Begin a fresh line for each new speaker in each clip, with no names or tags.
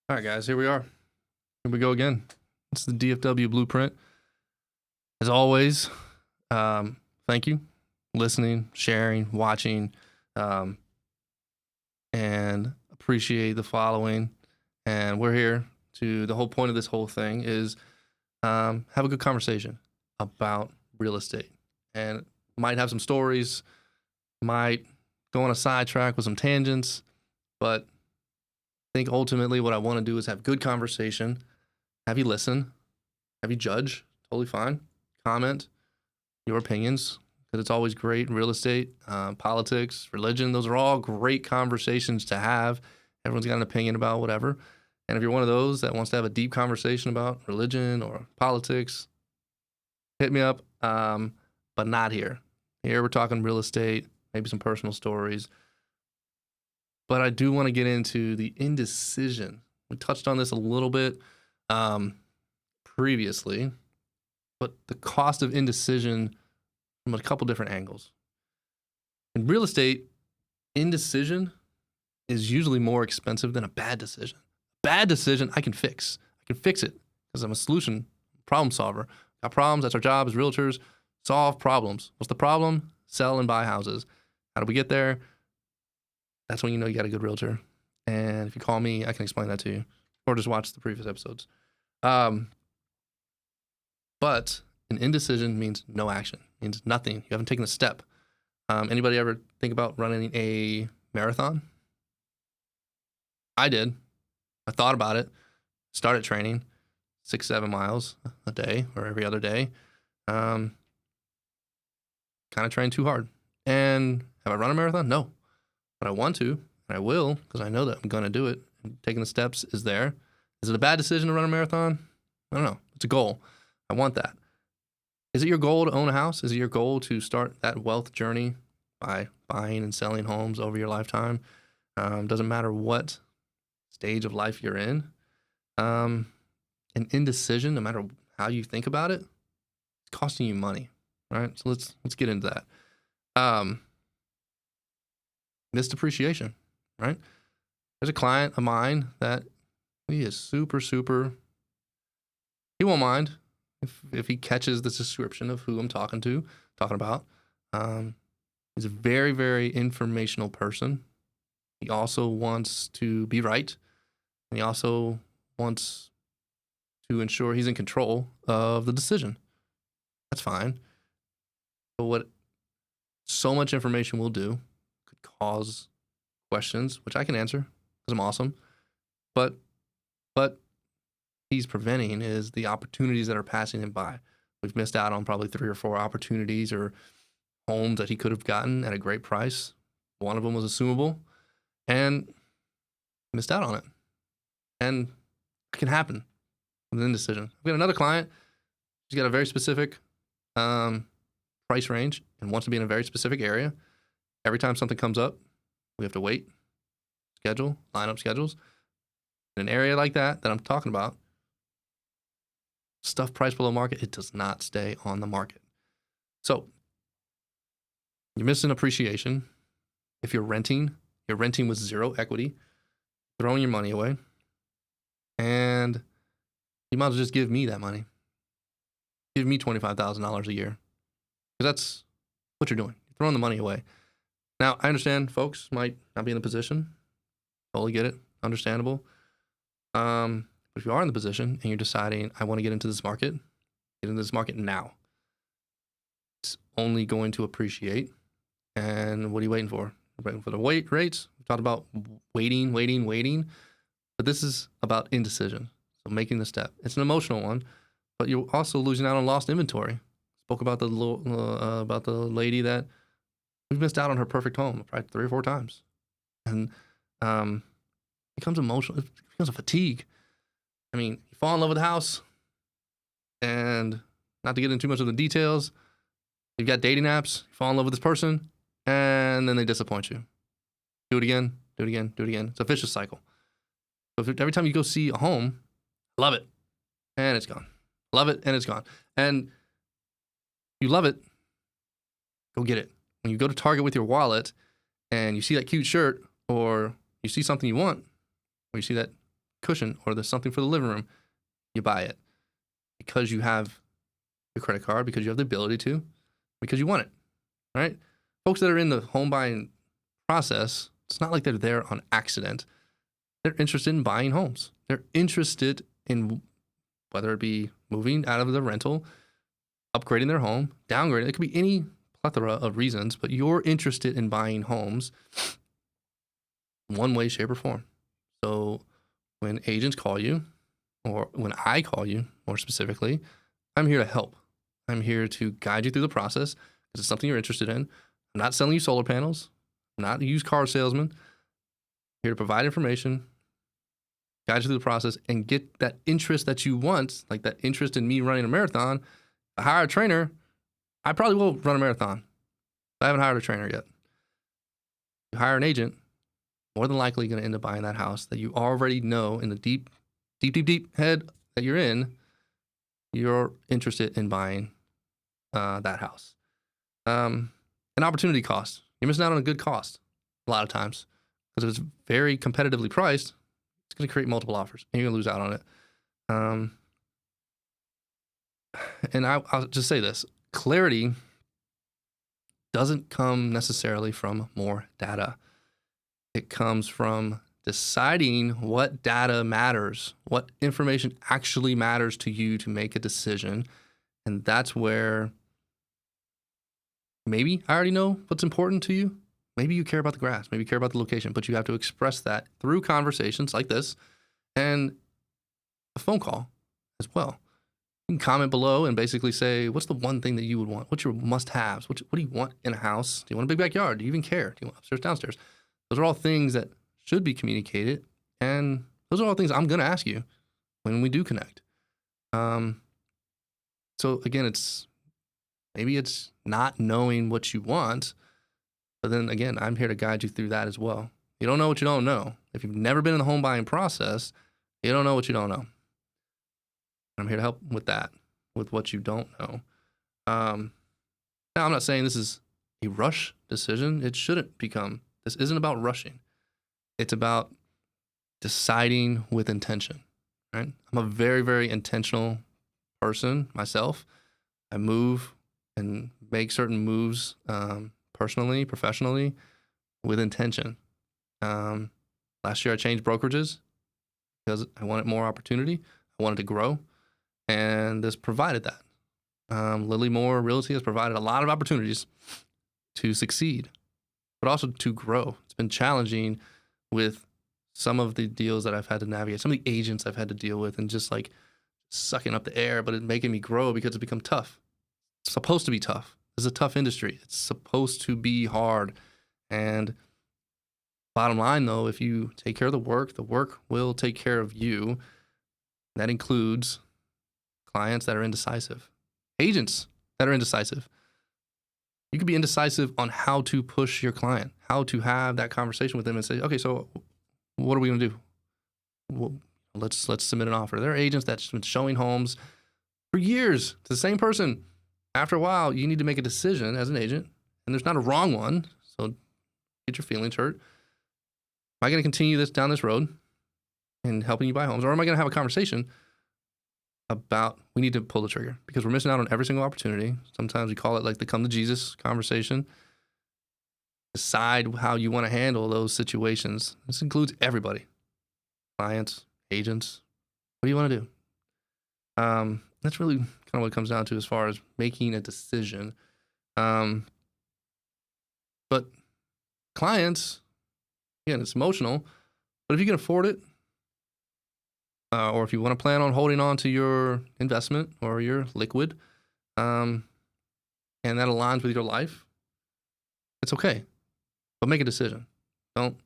All right, guys, here we are. Here we go again. It's the DFW Blueprint. As always, thank you, listening, sharing, watching, um, and appreciate the following. And we're here the whole point of this whole thing is have a good conversation about real estate. And might have some stories, might go on a sidetrack with some tangents, but I think ultimately what I want to do is have good conversation, have you listen, have you judge, totally fine, comment your opinions, because it's always great in real estate, politics, religion. Those are all great conversations to have. Everyone's got an opinion about whatever. And if you're one of those that wants to have a deep conversation about religion or politics, hit me up, but not here. Here we're talking real estate, maybe some personal stories. But I do want to get into the indecision. We touched on this a little bit previously, but the cost of indecision from a couple different angles. In real estate, indecision is usually more expensive than a bad decision. Bad decision, I can fix. I can fix it because I'm a solution problem solver. Got problems, that's our job as realtors, solve problems. What's the problem? Sell and buy houses. How do we get there? That's when you know you got a good realtor. And if you call me, I can explain that to you. Or just watch the previous episodes. But an indecision means no action, means nothing. You haven't taken a step. Anybody ever think about running a marathon? I did. I thought about it, started training 6-7 miles a day or every other day. Kind of trained too hard. And have I run a marathon? No. But I want to, and I will, because I know that I'm going to do it. And taking the steps is there. Is it a bad decision to run a marathon? I don't know. It's a goal. I want that. Is it your goal to own a house? Is it your goal to start that wealth journey by buying and selling homes over your lifetime? Doesn't matter what stage of life you're in. An indecision, no matter how you think about it, it's costing you money, right? So let's get into that. Missed appreciation, right? There's a client of mine that he is super, he won't mind if he catches the description of who I'm talking about. He's a very, very informational person. He also wants to be right. And he also wants to ensure he's in control of the decision. That's fine. But what so much information will do could cause questions, which I can answer because I'm awesome. But he's preventing is the opportunities that are passing him by. We've missed out on probably 3 or 4 opportunities or homes that he could have gotten at a great price. One of them was assumable and missed out on it. And it can happen with an indecision. I've got another client. She's got a very specific price range and wants to be in a very specific area. Every time something comes up, we have to wait, line up schedules. In an area like that I'm talking about, stuff priced below market, it does not stay on the market. So you're missing appreciation. If you're renting with zero equity, throwing your money away, and you might as well just give me that money. Give me $25,000 a year, because that's what you're doing. You're throwing the money away. Now, I understand folks might not be in the position. Totally get it. Understandable. But if you are in the position and you're deciding, I want to get into this market now, it's only going to appreciate. And what are you waiting for? Waiting for the rates. We talked about waiting. But this is about indecision. So making the step. It's an emotional one, but you're also losing out on lost inventory. Spoke about the lady that we've missed out on her perfect home probably 3 or 4 times. And it becomes emotional. It becomes a fatigue. I mean, you fall in love with the house, and not to get into too much of the details, you've got dating apps, you fall in love with this person, and then they disappoint you. Do it again. It's a vicious cycle. So every time you go see a home, love it, and it's gone. Love it, and it's gone. And you love it, go get it. When you go to Target with your wallet and you see that cute shirt, or you see something you want, or you see that cushion or there's something for the living room, you buy it because you have your credit card, because you have the ability to, because you want it, right? Folks that are in the home buying process, it's not like they're there on accident. They're interested in buying homes. They're interested in whether it be moving out of the rental, upgrading their home, downgrading. It could be any plethora of reasons, but you're interested in buying homes one way, shape, or form. So when agents call you, or when I call you more specifically, I'm here to help. I'm here to guide you through the process because it's something you're interested in. I'm not selling you solar panels. I'm not a used car salesman. I'm here to provide information, guide you through the process, and get that interest that you want, like that interest in me running a marathon. If I hire a trainer, I probably will run a marathon. I haven't hired a trainer yet. You hire an agent, more than likely going to end up buying that house that you already know in the deep head that you're in, you're interested in buying that house. An opportunity cost. You're missing out on a good cost a lot of times because if it's very competitively priced, it's going to create multiple offers and you're going to lose out on it. And I'll just say this. Clarity doesn't come necessarily from more data. It comes from deciding what data matters, what information actually matters to you to make a decision. And that's where maybe I already know what's important to you. Maybe you care about the grass, maybe you care about the location, but you have to express that through conversations like this and a phone call as well. You can comment below and basically say, what's the one thing that you would want? What's your must-haves? What do you want in a house? Do you want a big backyard? Do you even care? Do you want upstairs, downstairs? Those are all things that should be communicated, and those are all things I'm going to ask you when we do connect. So again, maybe it's not knowing what you want, but then again, I'm here to guide you through that as well. You don't know what you don't know. If you've never been in the home buying process, you don't know what you don't know. I'm here to help with that, with what you don't know. Now, I'm not saying this is a rush decision. It shouldn't become. This isn't about rushing. It's about deciding with intention, right? I'm a very, very intentional person myself. I move and make certain moves personally, professionally, with intention. Last year I changed brokerages because I wanted more opportunity. I wanted to grow, and this provided that. Lily Moore Realty has provided a lot of opportunities to succeed, but also to grow. It's been challenging with some of the deals that I've had to navigate, some of the agents I've had to deal with, and just like sucking up the air, but it's making me grow because it's become tough. It's supposed to be tough. This is a tough industry. It's supposed to be hard. And bottom line, though, if you take care of the work will take care of you. That includes clients that are indecisive, agents that are indecisive. You could be indecisive on how to push your client, how to have that conversation with them and say, okay, so what are we going to do? Well, let's submit an offer. There are agents that's been showing homes for years to the same person. After a while, you need to make a decision as an agent, and there's not a wrong one, so get your feelings hurt. Am I going to continue down this road and helping you buy homes, or am I going to have a conversation about we need to pull the trigger because we're missing out on every single opportunity? Sometimes we call it like the come to Jesus conversation. Decide how you want to handle those situations. This includes everybody, clients, agents. What do you want to do? That's really kind of what it comes down to as far as making a decision. But clients, again, it's emotional, but if you can afford it, or if you want to plan on holding on to your investment or your liquid, and that aligns with your life, it's okay. But make a decision. Don't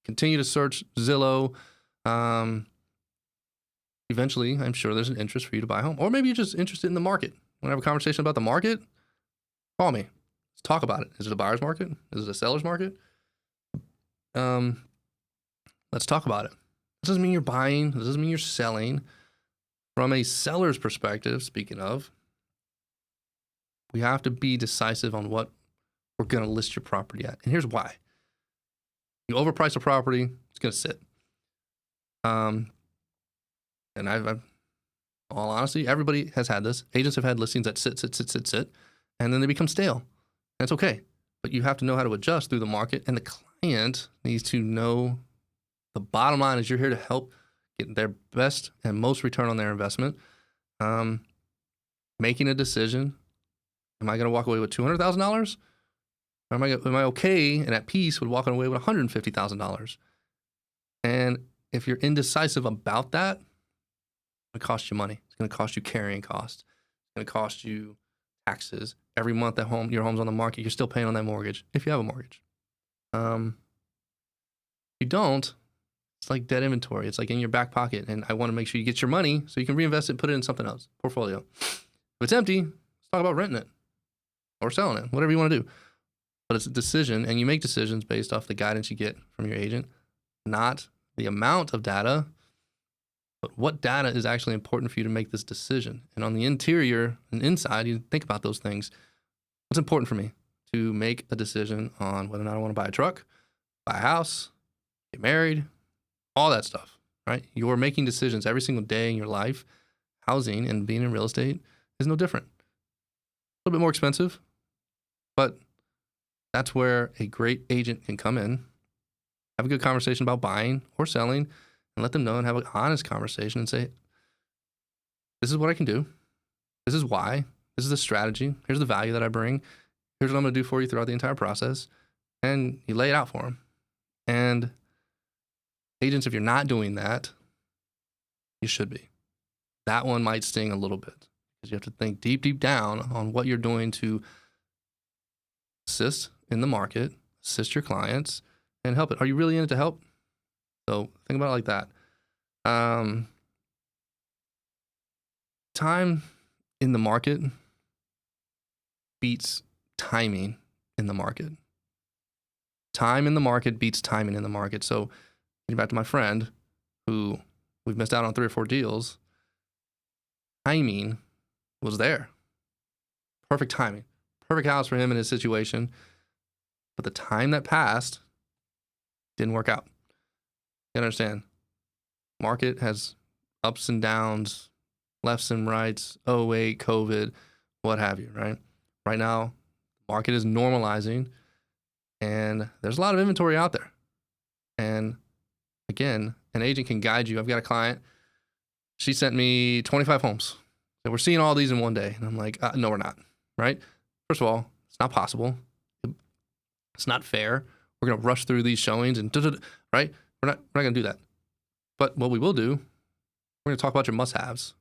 continue to search Zillow. Eventually, I'm sure there's an interest for you to buy a home. Or maybe you're just interested in the market. Want to have a conversation about the market? Call me. Let's talk about it. Is it a buyer's market? Is it a seller's market? Let's talk about it. This doesn't mean you're buying. This doesn't mean you're selling. From a seller's perspective, speaking of, we have to be decisive on what we're going to list your property at. And here's why. You overprice a property, it's going to sit. And all honesty, everybody has had this. Agents have had listings that sit, and then they become stale. That's okay. But you have to know how to adjust through the market, and the client needs to know the bottom line is you're here to help get their best and most return on their investment. Making a decision. Am I going to walk away with $200,000? Or am I okay and at peace with walking away with $150,000? And if you're indecisive about that, it's going to cost you money. It's going to cost you carrying costs. It's going to cost you taxes. Every month that your home's on the market, you're still paying on that mortgage if you have a mortgage. If you don't, it's like dead inventory. It's like in your back pocket. And I want to make sure you get your money so you can reinvest it, put it in something else, portfolio. If it's empty, let's talk about renting it or selling it, whatever you want to do. But it's a decision, and you make decisions based off the guidance you get from your agent, not the amount of data, but what data is actually important for you to make this decision. And on the interior and inside, you think about those things. What's important for me to make a decision on whether or not I want to buy a truck, buy a house, get married, all that stuff, right? You're making decisions every single day in your life. Housing and being in real estate is no different. A little bit more expensive, but that's where a great agent can come in, have a good conversation about buying or selling, and let them know and have an honest conversation and say, this is what I can do. This is why. This is the strategy. Here's the value that I bring. Here's what I'm going to do for you throughout the entire process. And you lay it out for them. And agents, if you're not doing that, you should be. That one might sting a little bit because you have to think deep down on what you're doing to assist in the market, assist your clients, and help it. Are you really in it to help? So think about it like that. Time in the market beats timing in the market. Time in the market beats timing in the market. So getting back to my friend who we've missed out on 3 or 4 deals, timing was there. Perfect timing. Perfect house for him in his situation. But the time that passed didn't work out. You understand? Market has ups and downs, lefts and rights, 08, COVID, what have you, right? Right now, the market is normalizing and there's a lot of inventory out there. And again, an agent can guide you. I've got a client, she sent me 25 homes. So we're seeing all these in one day. And I'm like, no, we're not, right? First of all, it's not possible. It's not fair. We're going to rush through these showings and right? We're not going to do that. But what we will do, we're going to talk about your must-haves.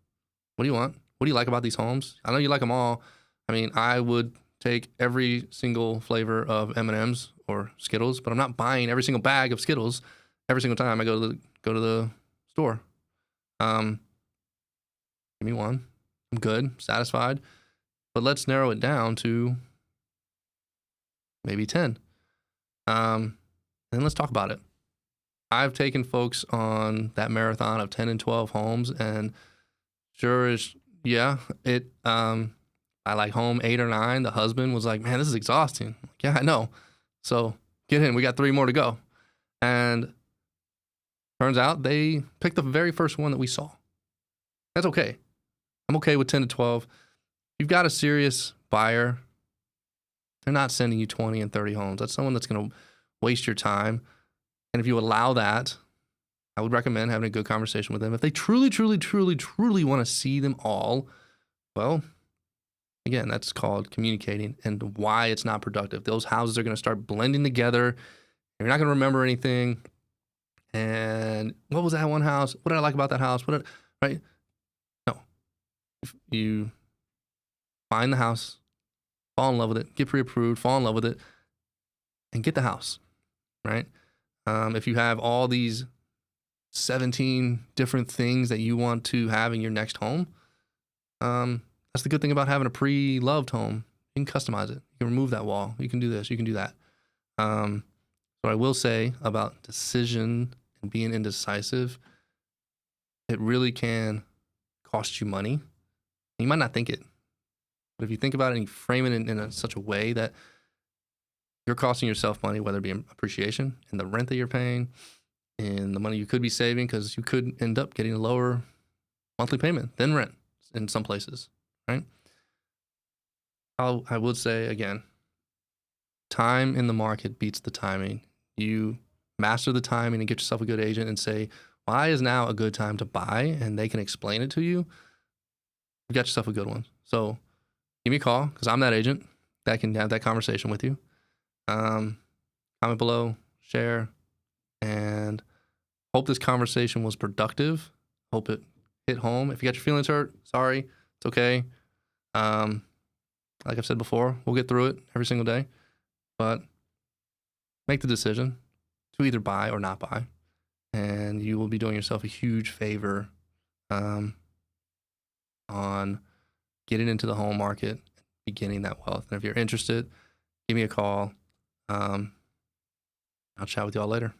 What do you want? What do you like about these homes? I know you like them all. I mean, I would take every single flavor of M&Ms or Skittles, but I'm not buying every single bag of Skittles every single time I go to the store. Give me one. I'm good, satisfied. But let's narrow it down to maybe 10. And let's talk about it. I've taken folks on that marathon of 10 and 12 homes, and sure as, yeah, I like home 8 or 9. The husband was like, man, this is exhausting. I'm like, yeah, I know. So get in. We got 3 more to go. And turns out they picked the very first one that we saw. That's okay. I'm okay with 10 to 12. You've got a serious buyer. They're not sending you 20 and 30 homes. That's someone that's going to waste your time. And if you allow that, I would recommend having a good conversation with them. If they truly want to see them all, well, again, that's called communicating and why it's not productive. Those houses are going to start blending together. You're not going to remember anything. And what was that one house? What did I like about that house? Right? No. If you find the house, fall in love with it, get pre-approved, fall in love with it, and get the house, right? If you have all these 17 different things that you want to have in your next home, that's the good thing about having a pre-loved home. You can customize it. You can remove that wall. You can do this. You can do that. What I will say about decision and being indecisive, it really can cost you money. You might not think it, but if you think about it and you frame it in such a way that you're costing yourself money, whether it be appreciation in the rent that you're paying, in the money you could be saving because you could end up getting a lower monthly payment, then rent in some places, right? I would say again, time in the market beats the timing. You master the timing and get yourself a good agent and say, why is now a good time to buy? And they can explain it to you. You got yourself a good one. So give me a call because I'm that agent that can have that conversation with you. Comment below, share, and hope this conversation was productive. Hope it hit home. If you got your feelings hurt, sorry, it's okay. Like I've said before, we'll get through it every single day, but make the decision to either buy or not buy, and you will be doing yourself a huge favor on getting into the home market, beginning that wealth. And if you're interested, give me a call. I'll chat with y'all later.